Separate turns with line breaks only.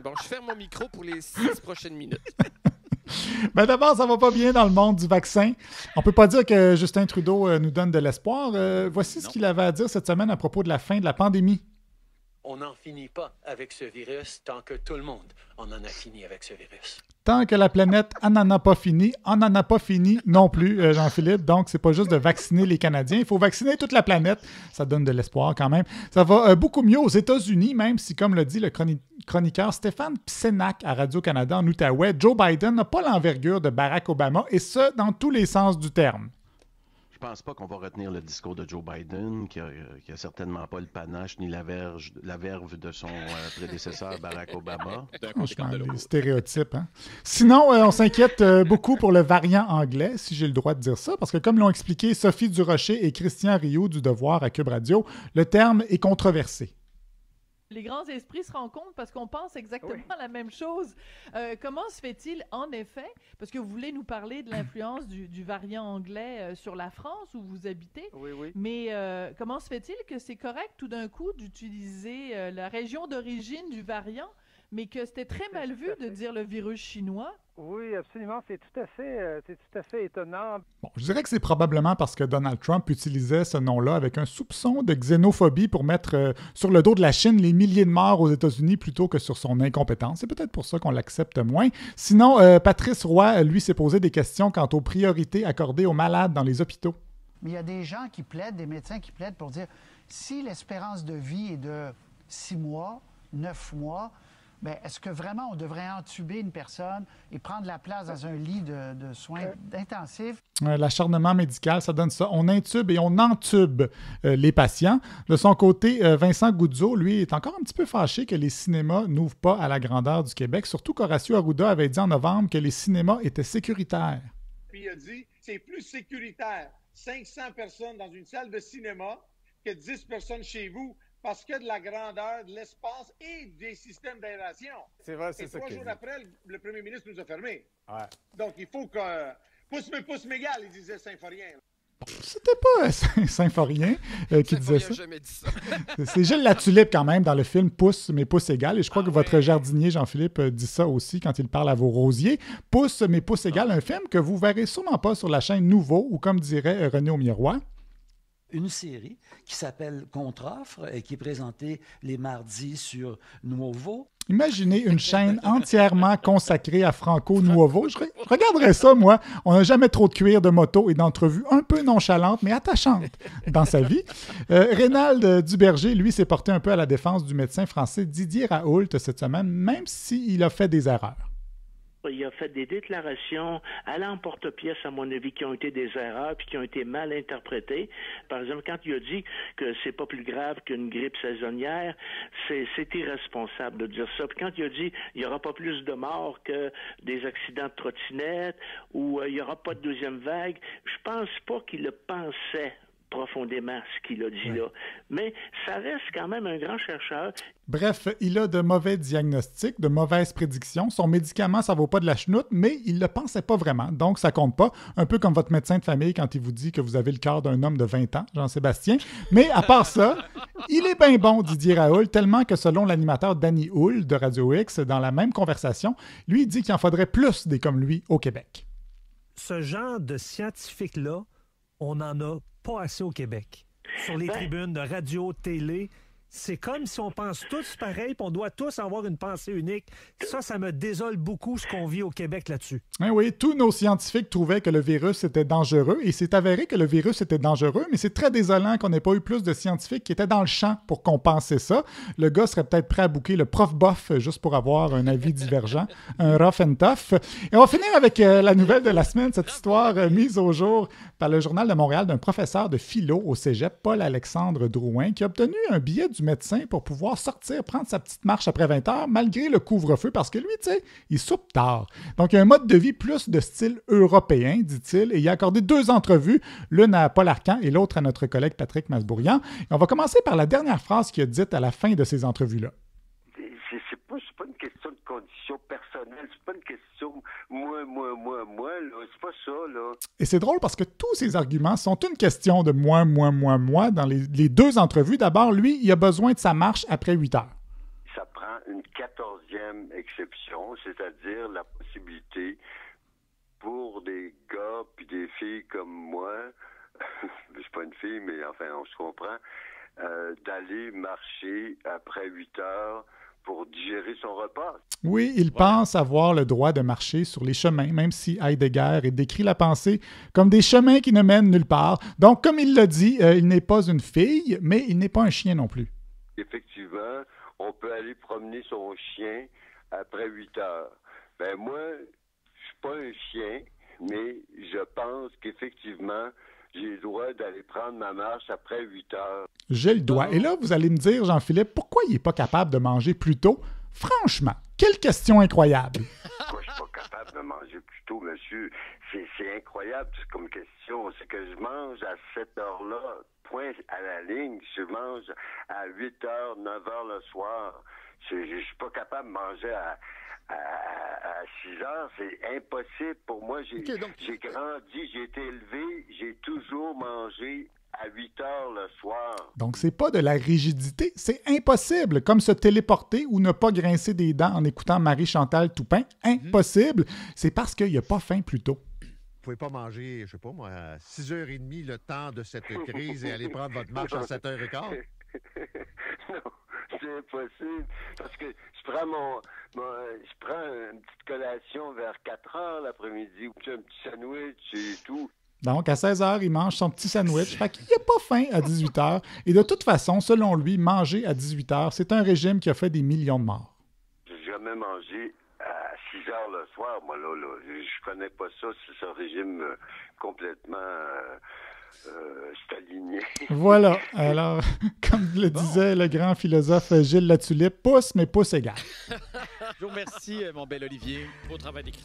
Bon, je ferme mon micro pour les 6 prochaines minutes.
Ben d'abord, ça va pas bien dans le monde du vaccin. On peut pas dire que Justin Trudeau nous donne de l'espoir. Voici ce qu'il avait à dire cette semaine à propos de la fin de la pandémie.
On n'en finit pas avec ce virus tant que tout le monde en a fini avec ce virus.
Tant que la planète en a pas fini, on n'en a pas fini non plus, Jean-Philippe. Donc, c'est pas juste de vacciner les Canadiens, il faut vacciner toute la planète. Ça donne de l'espoir quand même. Ça va beaucoup mieux aux États-Unis, même si, comme l'a dit le chroniqueur Stéphane Psenac à Radio-Canada en Outaouais, Joe Biden n'a pas l'envergure de Barack Obama, et ce, dans tous les sens du terme.
Je pense pas qu'on va retenir le discours de Joe Biden, qui a certainement pas le panache ni la verve de son prédécesseur Barack Obama.
Franchement, les stéréotypes. Hein? Sinon, on s'inquiète beaucoup pour le variant anglais, si j'ai le droit de dire ça, parce que comme l'ont expliqué Sophie Durocher et Christian Rioux du Devoir à Cube Radio, le terme est controversé.
Les grands esprits se rencontrent parce qu'on pense exactement la même chose. Comment se fait-il, en effet, parce que vous voulez nous parler de l'influence du variant anglais sur la France où vous habitez, mais comment se fait-il que c'est correct tout d'un coup d'utiliser la région d'origine du variant, mais que c'était très mal vu de dire le virus chinois?
Oui, absolument. C'est tout à fait étonnant.
Bon, je dirais que c'est probablement parce que Donald Trump utilisait ce nom-là avec un soupçon de xénophobie pour mettre sur le dos de la Chine les milliers de morts aux États-Unis plutôt que sur son incompétence. C'est peut-être pour ça qu'on l'accepte moins. Sinon, Patrice Roy, lui, s'est posé des questions quant aux priorités accordées aux malades dans les hôpitaux.
Mais il y a des gens qui plaident, des médecins qui plaident pour dire si l'espérance de vie est de 6 mois, 9 mois, bien, est-ce que vraiment on devrait entuber une personne et prendre la place dans un lit de soins intensifs?
L'acharnement médical, ça donne ça. On intube et on entube les patients. De son côté, Vincent Goudzo, lui, est encore un petit peu fâché que les cinémas n'ouvrent pas à la grandeur du Québec, surtout qu'Horacio Arruda avait dit en novembre que les cinémas étaient sécuritaires.
Puis il a dit c'est plus sécuritaire 500 personnes dans une salle de cinéma que 10 personnes chez vous. Parce qu'il y a de la grandeur, de l'espace et des systèmes d'aération.
C'est vrai, c'est ça.
3 jours après, le premier ministre nous a fermés.
Ouais.
Donc, il faut que... pouce m'égale, il disait Symphorien.
C'était pas Symphorien qui disait ça.
Jamais dit ça.
C'est Gilles Latulippe quand même dans le film Pouce, mes pouces égales. Et je crois que votre jardinier Jean-Philippe dit ça aussi quand il parle à vos rosiers. Pouce, mes pouces égales, un film que vous verrez sûrement pas sur la chaîne Nouveau ou comme dirait René Aumirois.
Une série qui s'appelle Contre-offre et qui est présentée les mardis sur Nuovo.
Imaginez une chaîne entièrement consacrée à Franco Nuovo. Je regarderais ça, moi. On n'a jamais trop de cuir de moto et d'entrevues un peu nonchalantes, mais attachantes dans sa vie. Rénald Duberger, lui, s'est porté un peu à la défense du médecin français Didier Raoult cette semaine, même s'il a fait des erreurs.
Il a fait des déclarations à l'emporte-pièce, à mon avis, qui ont été des erreurs puis qui ont été mal interprétées. Par exemple, quand il a dit que c'est pas plus grave qu'une grippe saisonnière, c'est irresponsable de dire ça. Puis quand il a dit il y aura pas plus de morts que des accidents de trottinette ou il y aura pas de deuxième vague, je pense pas qu'il le pensait profondément ce qu'il a dit là. Mais ça reste quand même un grand chercheur.
Bref, il a de mauvais diagnostics, de mauvaises prédictions. Son médicament, ça vaut pas de la chenoute, mais il le pensait pas vraiment, donc ça compte pas. Un peu comme votre médecin de famille quand il vous dit que vous avez le cœur d'un homme de 20 ans, Jean-Sébastien. Mais à part ça, il est bien bon, Didier Raoult, tellement que selon l'animateur Danny Hull de Radio X, dans la même conversation, lui, il dit qu'il en faudrait plus des comme lui au Québec.
Ce genre de scientifique-là, on n'en a pas assez au Québec. Sur les tribunes de radio, télé, c'est comme si on pense tous pareil, puis on doit tous avoir une pensée unique. Ça me désole beaucoup ce qu'on vit au Québec là-dessus.
Oui, tous nos scientifiques trouvaient que le virus était dangereux, et c'est avéré que le virus était dangereux, mais c'est très désolant qu'on n'ait pas eu plus de scientifiques qui étaient dans le champ pour compenser ça. Le gars serait peut-être prêt à booker le prof bof juste pour avoir un avis divergent, un rough and tough. Et on va finir avec la nouvelle de la semaine, cette histoire mise au jour par le Journal de Montréal d'un professeur de philo au cégep, Paul-Alexandre Drouin, qui a obtenu un billet du médecin pour pouvoir sortir, prendre sa petite marche après 20 heures, malgré le couvre-feu, parce que lui, tu sais, il soupe tard. Donc, il y a un mode de vie plus de style européen, dit-il, et il a accordé 2 entrevues, l'une à Paul Arcan et l'autre à notre collègue Patrick Masbourian. Et on va commencer par la dernière phrase qu'il a dite à la fin de ces entrevues-là.
C'est pas une question de condition personnelle, c'est pas une question moi, là, c'est pas ça, là.
Et c'est drôle parce que tous ces arguments sont une question de moi, dans les 2 entrevues. D'abord, lui, il a besoin de sa marche après 8 heures.
Ça prend une 14e exception, c'est-à-dire la possibilité pour des gars puis des filles comme moi, je suis pas une fille, mais enfin, on se comprend, d'aller marcher après 8 heures pour digérer son repas.
Oui, il pense avoir le droit de marcher sur les chemins, même si Heidegger décrit la pensée comme des chemins qui ne mènent nulle part. Donc, comme il l'a dit, il n'est pas une fille, mais il n'est pas un chien non plus.
Effectivement, on peut aller promener son chien après 8 heures. Ben moi, je suis pas un chien, mais je pense qu'effectivement, j'ai le droit d'aller prendre ma marche après 8 heures.
J'ai le droit. Et là, vous allez me dire, Jean-Philippe, pourquoi il n'est pas capable de manger plus tôt? Franchement, quelle question incroyable!
Pourquoi je suis pas capable de manger plus tôt, monsieur? C'est incroyable comme question. C'est que je mange à cette heure-là, point à la ligne. Je mange à 8 heures, 9 heures le soir. Je suis pas capable de manger à 6 heures, c'est impossible pour moi. J'ai grandi, j'ai été élevé, j'ai toujours mangé à 8 heures le soir.
Donc, c'est pas de la rigidité, c'est impossible, comme se téléporter ou ne pas grincer des dents en écoutant Marie-Chantal Toupin. Impossible. C'est parce qu'il n'y a pas faim plus tôt.
Vous pouvez pas manger, je sais pas moi, à 6h30 le temps de cette crise et aller prendre votre marche à 7h15?
Non, c'est impossible. Parce que je prends une petite collation vers 4 heures l'après-midi, ou un petit sandwich et tout.
Donc, à 16 h, il mange son petit sandwich. Fait qu'il n'y a pas faim à 18 h. Et de toute façon, selon lui, manger à 18 h, c'est un régime qui a fait des millions de morts.
J'ai jamais mangé à 6 heures le soir, moi, là. Je connais pas ça. C'est un régime complètement stalinien.
Voilà. Alors, comme le disait le grand philosophe Gilles Latulippe, pouce, mais pouce égal.
Je vous remercie, mon bel Olivier. Beau travail d'écriture.